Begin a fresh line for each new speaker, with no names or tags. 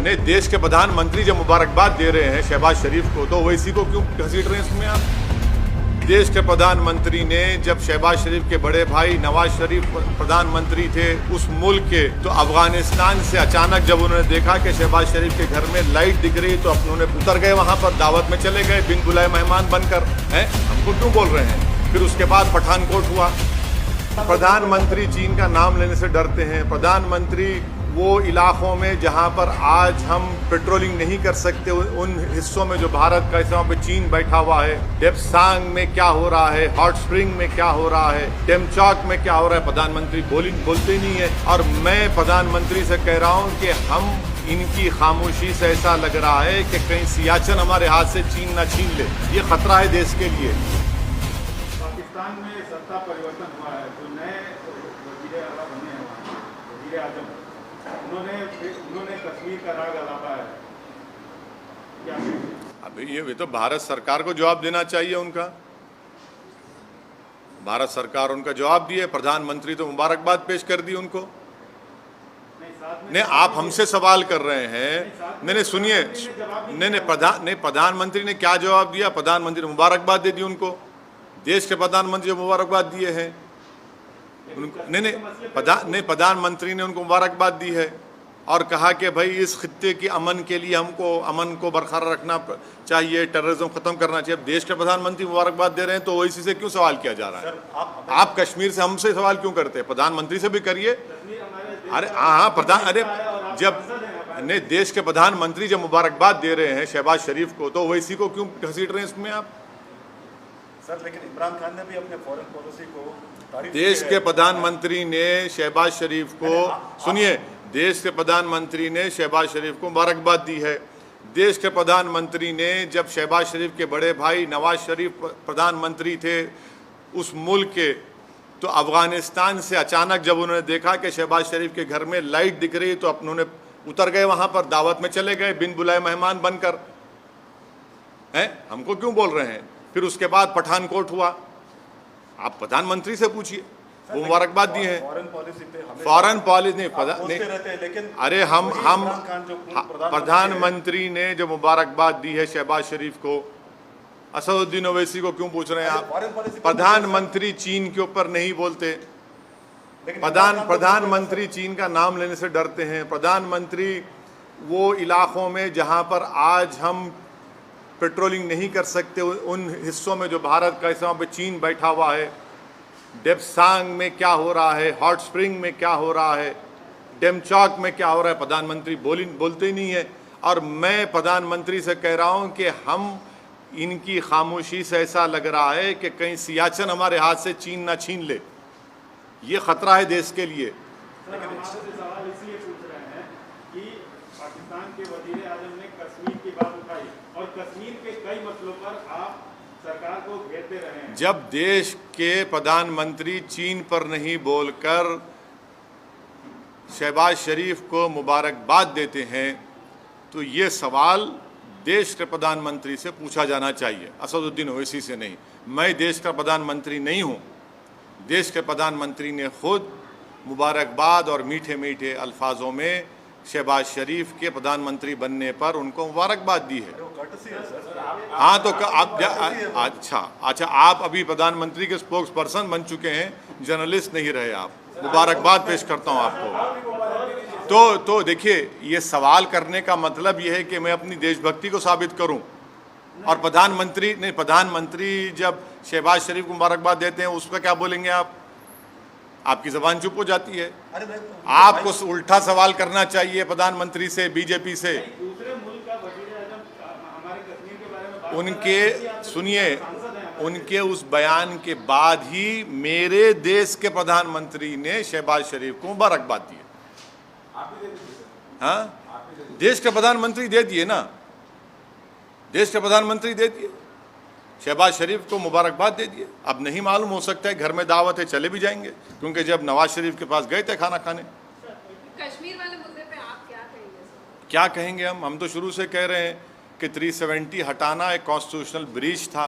नहीं, देश के प्रधानमंत्री जब मुबारकबाद दे रहे हैं शहबाज शरीफ को, तो ओवैसी को क्यों घसीट रहे हैं इसमें आप? देश के प्रधानमंत्री ने जब शहबाज शरीफ के बड़े भाई नवाज शरीफ प्रधानमंत्री थे उस मुल्क के, तो अफगानिस्तान से अचानक जब उन्होंने देखा कि शहबाज शरीफ के घर में लाइट दिख रही, तो उन्होंने उतर गए, वहां पर दावत में चले गए बिन बुलाए मेहमान बनकर। हैं, हमको क्यों बोल रहे हैं? फिर उसके बाद पठानकोट हुआ। प्रधानमंत्री चीन का नाम लेने से डरते हैं। प्रधानमंत्री वो इलाकों में जहां पर आज हम पेट्रोलिंग नहीं कर सकते, उन हिस्सों में जो भारत का हिस्सा पे चीन बैठा हुआ है, डेप्सांग में क्या हो रहा है, हॉट स्प्रिंग में क्या हो रहा है, टेमचौक में क्या हो रहा है, प्रधानमंत्री बोलते ही नहीं है। और मैं प्रधानमंत्री से कह रहा हूं कि हम इनकी खामोशी से ऐसा लग रहा है कि कहीं सियाचिन हमारे हाथ से चीन ना छीन ले। ये खतरा है देश के लिए।
पाकिस्तान में सत्ता परिवर्तन हुआ है, जो नए वज़ीर आला बने हैं, वज़ीर आज़म, उन्होंने कश्मीर का राग अलापा है। क्या
अभी ये तो भारत सरकार को जवाब देना चाहिए उनका। भारत सरकार उनका जवाब दिए, प्रधानमंत्री तो मुबारकबाद पेश कर दी उनको। नहीं, आप हमसे सवाल कर रहे हैं। नहीं सुनिए, नहीं प्रधानमंत्री ने क्या जवाब दिया? प्रधानमंत्री ने मुबारकबाद दे दी उनको। देश के प्रधानमंत्री मुबारकबाद दिए हैं उनको। नहीं, प्रधानमंत्री ने उनको मुबारकबाद दी है और कहा कि भाई इस खित्ते के अमन के लिए हमको अमन को बरकरार रखना चाहिए, टेररिज्म खत्म करना चाहिए। अब देश के प्रधानमंत्री मुबारकबाद दे रहे हैं तो ओवैसी से क्यों सवाल किया जा रहा है? आप कश्मीर से हमसे सवाल क्यों करते हैं? प्रधानमंत्री से भी करिए। अरे हाँ, अरे जब नहीं, देश के प्रधानमंत्री जब मुबारकबाद दे रहे हैं शहबाज शरीफ को, तो ओवैसी को क्यों घसीट रहे हैं इसमें आप?
सर, लेकिन इमरान खान ने भी अपने फॉरेन पॉलिसी को
देश के प्रधानमंत्री ने शहबाज शरीफ को, सुनिए, देश के प्रधानमंत्री ने शहबाज शरीफ को मुबारकबाद दी है। देश के प्रधानमंत्री ने जब शहबाज शरीफ के बड़े भाई नवाज शरीफ प्रधानमंत्री थे उस मुल्क के, तो अफगानिस्तान से अचानक जब उन्होंने देखा कि शहबाज शरीफ के घर में लाइट दिख रही, तो उन्होंने उतर गए, वहां पर दावत में चले गए बिन बुलाए मेहमान बनकर। हैं, हमको क्यों बोल रहे हैं? फिर उसके बाद पठानकोट हुआ। आप प्रधानमंत्री से पूछिए, वो मुबारकबाद दी है। फॉरेन पॉलिसी नहीं,
लेकिन
अरे हम प्रधानमंत्री ने जो मुबारकबाद दी है शहबाज शरीफ को, असदुद्दीन ओवैसी को क्यों पूछ रहे हैं आप? प्रधानमंत्री चीन के ऊपर नहीं बोलते। प्रधानमंत्री चीन का नाम लेने से डरते हैं। प्रधानमंत्री वो इलाकों में जहां पर आज हम पेट्रोलिंग नहीं कर सकते, उन हिस्सों में जो भारत का हिस्सा पे चीन बैठा हुआ है, डेप्सांग में क्या हो रहा है, हॉट स्प्रिंग में क्या हो रहा है, टेमचौक में क्या हो रहा है, प्रधानमंत्री बोलते ही नहीं है। और मैं प्रधानमंत्री से कह रहा हूं कि हम इनकी खामोशी से ऐसा लग रहा है कि कहीं सियाचिन हमारे हाथ से चीन ना छीन ले। ये खतरा है देश के लिए।
सवाल इसलिए पूछ रहे हैं कि पाकिस्तान के वज़ीर आज़म ने कश्मीर की बात उठाई और कश्मीर के कई मसलों पर आप सरकार को घेरते रहे हैं।
जब देश के प्रधानमंत्री चीन पर नहीं बोलकर शहबाज शरीफ को मुबारकबाद देते हैं, तो ये सवाल देश के प्रधानमंत्री से पूछा जाना चाहिए, असदुद्दीन ओवैसी से नहीं। मैं देश का प्रधानमंत्री नहीं हूँ। देश के प्रधानमंत्री ने खुद मुबारकबाद और मीठे मीठे अल्फाजों में शहबाज शरीफ के प्रधानमंत्री बनने पर उनको मुबारकबाद दी है। हाँ, तो आप अच्छा, आप अभी प्रधानमंत्री के स्पोक्स पर्सन बन चुके हैं, जर्नलिस्ट नहीं रहे आप। मुबारकबाद पेश करता हूँ आपको। तो देखिए, ये सवाल करने का मतलब ये है कि मैं अपनी देशभक्ति को साबित करूं। और प्रधानमंत्री जब शहबाज शरीफ को मुबारकबाद देते हैं, उसका क्या बोलेंगे आप? आपकी जबान चुप हो जाती है। आपको उल्टा सवाल करना चाहिए प्रधानमंत्री से, बीजेपी से।
दूसरे मुल्क का वज़ीर आज़म हमारे कश्मीर के बारे में
उनके उस बयान के बाद ही मेरे देश के प्रधानमंत्री ने शहबाज शरीफ को मुबारकबाद दी। हाँ, देश के प्रधानमंत्री दे दिए ना, देश के प्रधानमंत्री दे दिए, शहबाज शरीफ को मुबारकबाद दे दिए। अब नहीं मालूम, हो सकता है घर में दावत है, चले भी जाएंगे, क्योंकि जब नवाज शरीफ के पास गए थे खाना खाने।
कश्मीर वाले मुद्दे पे आप क्या कहेंगे?
क्या कहेंगे हम तो शुरू से कह रहे हैं कि 370 हटाना एक कॉन्स्टिट्यूशनल ब्रीच था।